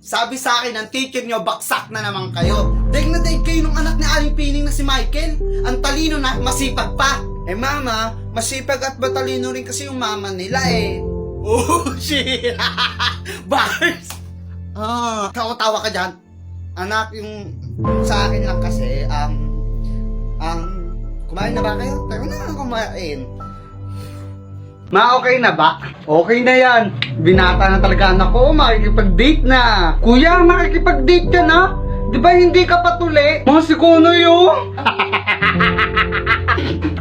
Sabi sa akin ng teacher nyo, baksak na naman kayo. Daig na daig kayo nung anak ni Aling Pining na si Michael. Ang talino na, masipag pa. Eh mama, masipag at matalino rin kasi yung mama nila eh. Oh shit! Bars! Tawa-tawa ka dyan. Anak, yung sa akin lang kasi, kumain na ba kayo? Tayo na kumain. Okay na ba? Okay na yan. Binata na talaga anak ko, makikipag-date na. Kuya, makikipag-date ka na? Di ba hindi ka patuli? Mga si Konoy yun.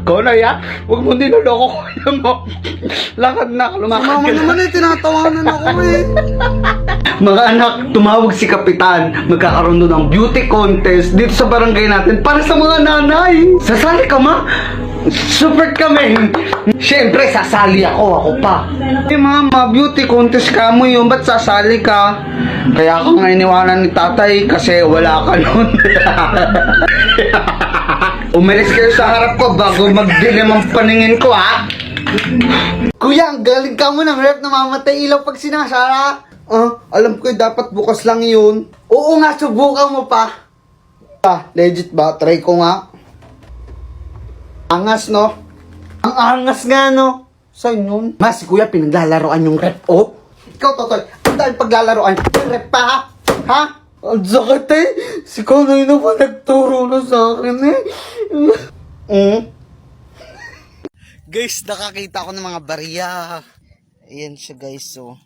Konoy ah, huwag mo niloloko kuya mo. Lakad na, lumakad ka na. Mama naman eh, tinatawanan ako eh. Mga anak, tumawag si Kapitan. Magkakaroon doon ng beauty contest dito sa barangay natin para sa mga nanay. Sasali ka ma? Super kami. Siyempre, sasali ako pa. Eh mama, beauty contest ka mo yun. Ba't sasali ka? Kaya ka nga iniwanan ni tatay kasi wala ka nun. Umalis kayo sa harap ko bago magdilim ang paningin ko ha. Kuya, ang galing ka mo ng rep na mamatay ilaw pag sinasara. Alam ko dapat bukas lang yun. Oo nga, subukan mo pa. Legit ba? Try ko nga. Angas, no? Ang angas nga, no? Saan yun? Mas, si kuya, pinaglalaroan yung rep, oh. Ikaw, Totoy, ang dahil paglalaroan yung rep pa, ha? Ha? Ang sakit, eh. Si Konoy na pa nagturo na sa akin, eh. Guys, nakakita ko ng mga barya. Ayan siya, guys, oh.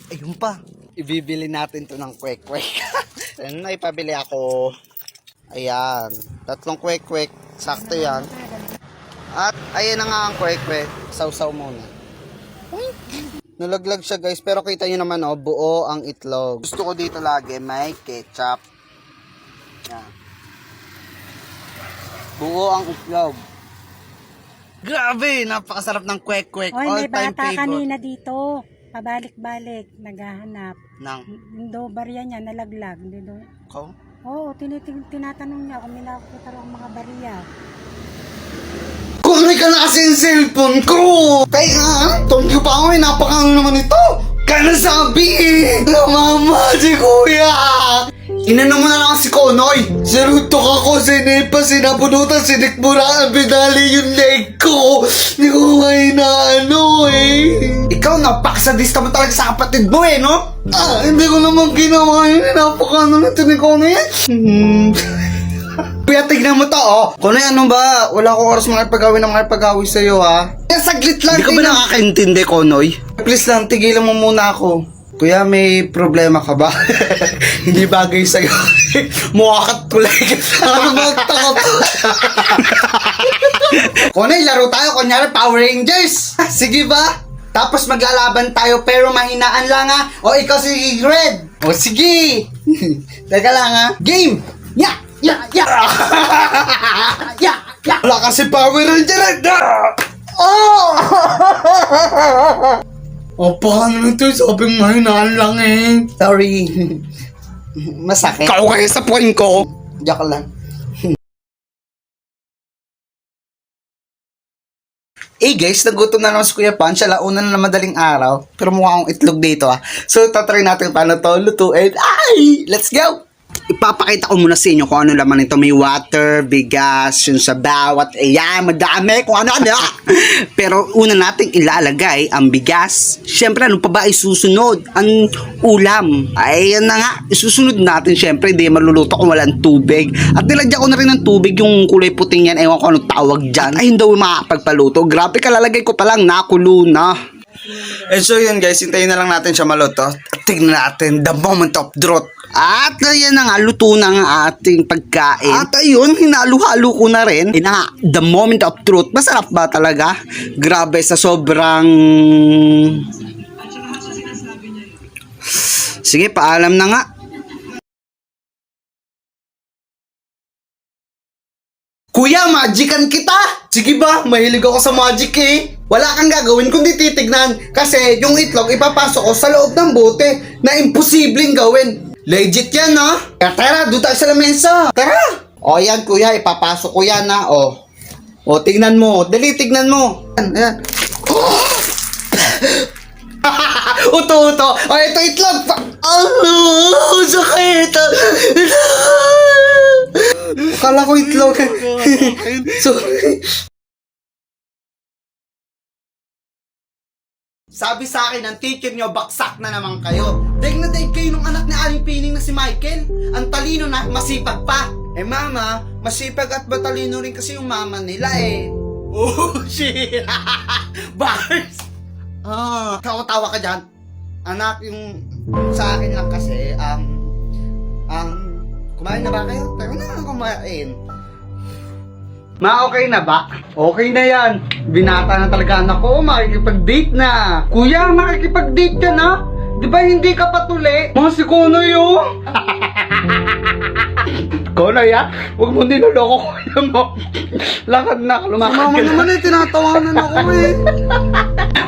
Ayun pa. Ibibili natin to ng kwek-kwek. Ano na ipabili ako? Ayan, 3 kwek-kwek, sakto yan. At ayan na nga ang kwek-kwek, sausaw muna. Nalaglag siya guys, pero kita nyo naman oh, buo ang itlog. Gusto ko dito lagi may ketchup. Yan. Buo ang itlog. Grabe, napakasarap ng kwek-kwek. Oy, may All-time bata favorite. kanina dito. Pabalik-balik, naghahanap. Nang Barya niya, nalaglag. ko? Oo, tinatanong niya kung may nakakita lang mga barya. Kumay ka na kasi yung cellphone ko! Kaya tungkol pa ako eh, napakang naman ito! Kaya nasabi eh! Mama, si kuya! Inano mo na lang si Konoy! Sinutok ako, sinipa, sinabunutan, sinikmura, binali yung leg ko! Hindi ko kayo na ano eh! Ikaw, napakasadista mo talaga sa kapatid mo eh, no? Hindi ko naman ginawa yun, napakano na ito ni Konoy eh! Kuya, tignan mo to, oh. Konoy, ano ba? Wala ko oras makipag-awin na makipag-awin sa'yo, ha? Kaya saglit lang. Hindi ka ba nakakaintindi, Konoy? Please lang, tigilan mo muna ako. Kuya, may problema ka ba? Hindi bagay sa'yo. Muwakat kulay. Ano magtaka pa? Konoy, laro tayo. Kunyari, Power Rangers. Sige ba? Tapos maglalaban tayo pero mahinaan lang ha. O ikaw si Red. O sige. Teka lang ha. Game. Ya. Wala kasi Power Ranger Red. Oh! Paano nito? Sabi mahinaan lang eh. Sorry. Masakit. Kau kayo sa point ko. Diyak lang. Guys, nagutom na naman si Kuya Punch. Alauna na madaling araw. Pero mukha akong itlog dito So, tatry natin paano to lutuin. Ay! Let's go! Ipapakita ko muna sa inyo kung ano laman nito. May water, bigas, yung sabaw, at ayan, madami kung ano-ano. Pero una nating ilalagay ang bigas. Siyempre, ano pa ba isusunod? Ang ulam. Ayan na nga, isusunod natin siyempre, di maluluto kung walang tubig. At nilagyan ko na rin ng tubig yung kulay puting yan. Ewan ko anong tawag dyan. Ayun daw yung makapagpaluto. Grabe, kalalagay ko pa lang, nakulo na. So yun guys, hintayin na lang natin siya maluto. At tignan natin the moment of truth. At ayan na nga, luto na nga ating pagkain. At ayun, hinalo-halo ko na rin. Na nga, the moment of truth. Masarap ba talaga? Grabe, sa sobrang... Sige, paalam na nga. Kuya, magican kita! Sige ba, mahilig ako sa magic eh. Wala kang gagawin kundi titignan. Kasi yung itlog ipapasok ko sa loob ng bote na imposibleng gawin. Legit yan, no? Tara, doon tayo sa lamesa. Tara! O, yan, kuya. Ipapasok ko yan, ha? O, tignan mo. Dali, tignan mo. Ayan. Uto-uto. O, ito itlog. Sakit. Akala ko itlog. Sorry. Sabi sa akin ng teacher nyo, baksak na naman kayo. Daig na daig kayo nung anak ni Aling Pining na si Michael. Ang talino na, masipag pa. Eh mama, masipag at matalino rin kasi yung mama nila eh. Oh shit! Bars! Tawa-tawa ka dyan. Anak, yung sa akin lang kasi, kumain na ba kayo? Tayo na lang kumain. Ma, okay na ba? Okay na yan. Binata na talaga anak ko, makikipag-date na. Kuya, makikipag-date ka na? Di ba hindi ka patuli? Mga si Konoy yun. Konoy ha? Huwag mo niloloko kuya mo. Lakad na, lumakad ka na. Naman eh, tinatawanan ako eh.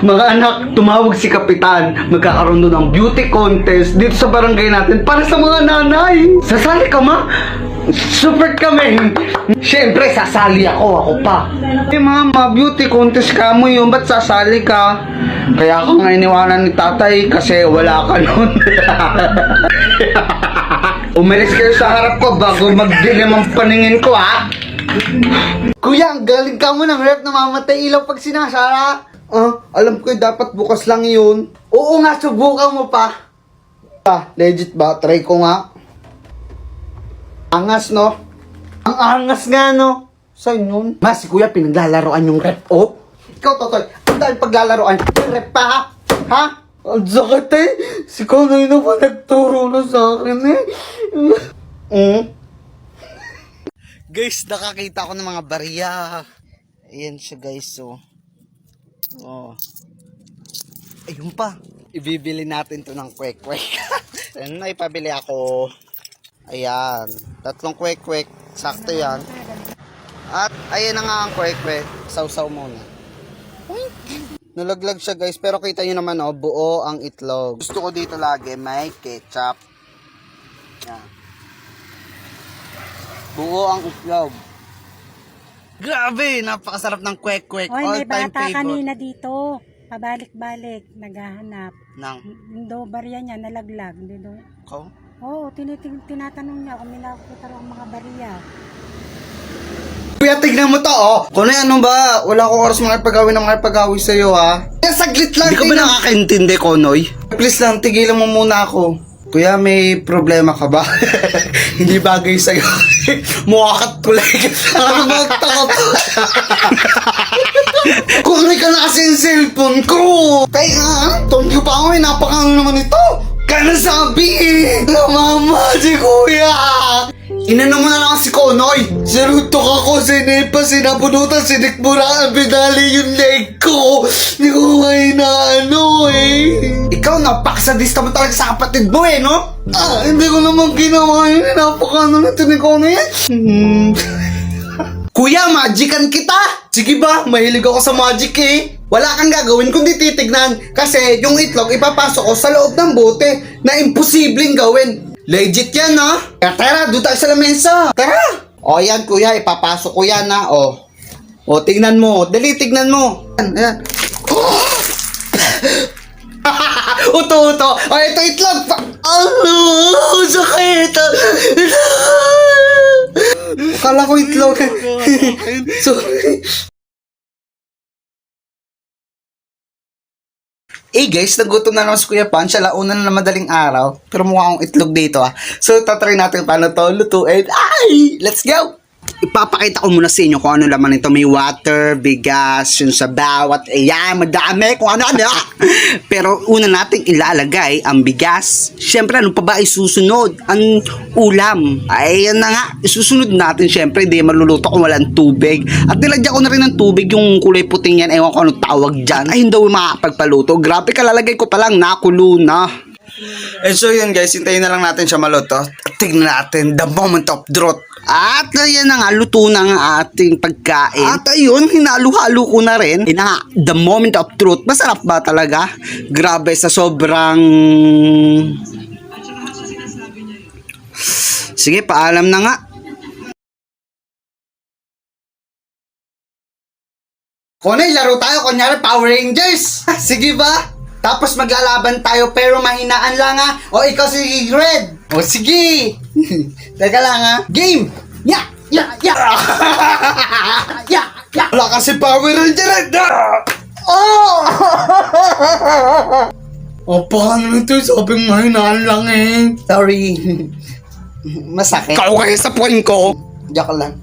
Mga anak, tumawag si Kapitan. Magkakaroon doon ng beauty contest dito sa barangay natin para sa mga nanay. Sasali ka ma? Super kami. Siyempre, sasali ako pa. Eh mama, beauty contest ka mo yun. Ba't sasali ka? Kaya ka nga iniwanan ni tatay kasi wala ka nun. Umalis kayo sa harap ko bago magdilim ang paningin ko ha. Kuya, ang galing ka mo ng rep na mamatay ilaw pag sinasara. Alam ko dapat bukas lang yun. Oo nga, subukan mo pa. Legit ba? Try ko nga. Angas, no? Ang angas nga, no? Saan yun? Mas, si kuya, pinaglalaroan yung rep, oh. Ikaw, Totoy, ang dahil paglalaroan, yung rep pa, ha? Ang sakit, eh. Si Konoy na pa nagturo na sa akin, eh. Guys, nakakita ko ng mga barya. Ayan siya, guys, so. Ayun pa. Ibibili natin to ng kwek-kwek. Ayan na, ipabili ako. Ayan, 3 kwek-kwek, sakto yan. At ayan na nga ang kwek-kwek, sausaw muna. Nalaglag siya guys, pero kita nyo naman buo ang itlog. Gusto ko dito lagi may ketchup. Yan. Buo ang itlog. Grabe, napakasarap ng kwek-kwek. Oy, may All-time bata favorite. kanina dito. Pabalik-balik, naghahanap. Nang, Hindi barya niya, nalaglag. Hindi do. ko? Oo, tinatanong niya kung may nakakita raw ang mga barya. Kuya, tignan mo to, oh. Kung ano ba, wala akong oras makipag-awin na makipag-awin sa'yo, ha? Saglit lang. Hindi ka ba nakakaintindi, Konoy? Please lang, tigilan mo muna ako. Kuya, may problema ka ba? Hindi bagay sa'yo. Mukha ka't kulay. Ano magtaka pa? Kunoy ka na kasi yung cellphone ko. Kaya, tungkol pa ako, napakano naman ito. Kaya sabi eh. Mama, si kuya. Inano mo na lang si Konoy. Sinutok ako, sinipa, sinabunutan, sinikmuraan, binali yung leg ko. Hindi ko kayo na ano eh. Ikaw, napakasadista mo talaga sa kapatid mo eh, no? Hindi ko naman ginawa yun. Napakano na ito ni Konoy. Kuya, magican kita. Sige ba, mahilig ako sa magic eh. Wala kang gagawin kundi titignan. Kasi yung itlog ipapasok ko sa loob ng bote na imposibleng gawin. Legit yan, no? Kaya tara, doon tayo sa lamesa. Tara! O yan, kuya, ipapasok ko yan, ha? O, tignan mo. Dali, tignan mo. Ayan. Uto-uto. O, ito itlog. Sakit. Akala ko itlog. Sorry. Eh guys, nagutom na naman si Kuya Punch. Alauna na madaling araw. Pero mukha akong itlog dito So, tatry natin paano to lutuin. Ay! Let's go! Ipapakita ko muna sa inyo kung ano laman nito. May water, bigas, yung sabaw, at ayan, madami kung ano-ano. Pero una nating ilalagay ang bigas. Siyempre, ano pa ba isusunod? Ang ulam. Ayan na nga, isusunod natin siyempre, di maluluto kung walang tubig. At nilagyan ko na rin ng tubig yung kulay puting yan. Ewan ko anong tawag dyan. Ay, hindi makapagpaluto. Grabe, kalalagay ko pa lang, nakulo na. So yun guys, hintayin na lang natin siya maluto. At tignan natin the moment of truth. At ayan na nga, luto na nga ating pagkain. At ayun, hinalo-halo ko na rin. Yun na nga, the moment of truth. Masarap ba talaga? Grabe, sa sobrang... Sige, paalam na nga. Kunay, laro tayo. Kunyari, Power Rangers. Sige ba? Tapos maglalaban tayo pero mahinaan lang ha. O ikaw si Red. O sige. Teka lang ha. Game. Ya. Wala kasi power ranger Red. Oh! O paano ito? Sabi mahinaan lang eh. Sorry. Masakit. Ikaw kaya sa puwing ko. Joke lang.